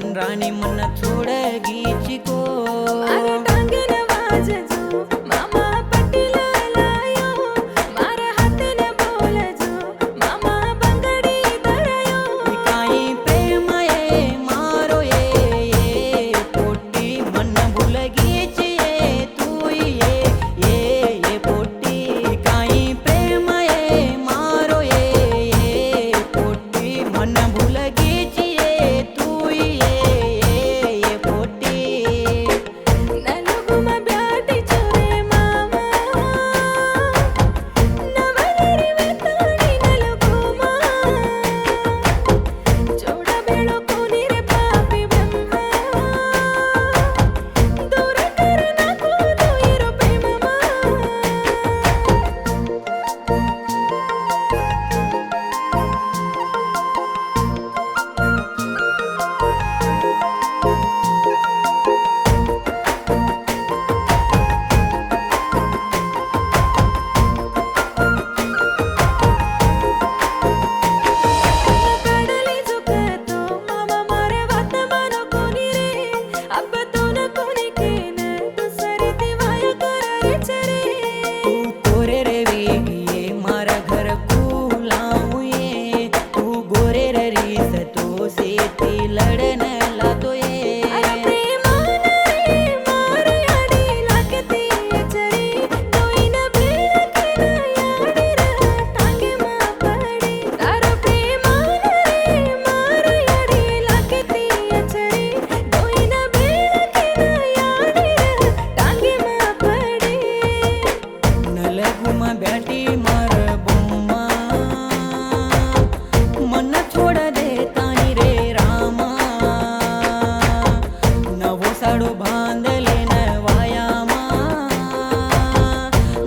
राणी मन छोड़ गीचिको मारा टांगे न वाजजो मामा पटील लायो मारा हाथ न बोलजो मामा बंगड़ी धरायो काई प्रेम ये मारो ये पोटी मन भूल गीची ये तू ये पोटी काई प्रेम ये मारो ये पोटी मन भूल गीची ये तू ये पोटी नलुगुम ब्याटी चोरे मामा नवलरी वेताणी नलुगुमा चोड़ बेड़ो कोनी रे पापी ब्रह्मा दूर करना कूदो इरो प्रेममा కడలి జుకతో మామా మారే వాత మను కోని రే అబ్బ తోన కోని కేన దుసరి దివాయ కరే చరే तू गोरे रे वेगिये मारा घर को लाऊं ये तू गोरे रे रीस तो से ती लड़न लातो ये अरे प्रेमान रे मारे आडी लागती चरी कोई न बेलक न याडी रा टांगे मा पड़ी तारो प्रेमान रे मारे आडी लागती चरी कोई न बेलक न याडी रा टांगे मा पड़ी नलगुमा बैठी मार बुम्मा मन छोड़ दे तानी रे रामा नवो साड़ो बांध लेन वायामा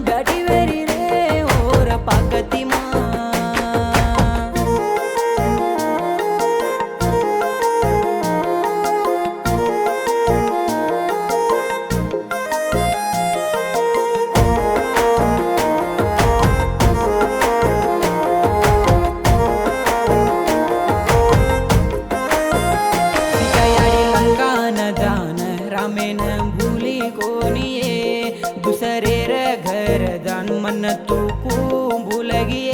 बैठी वेरी रे और पाकती माँ सिकायाडी लंका न जान रामेन भूली कोनी ये दूसरे रे घर जान मन तू को भूल गई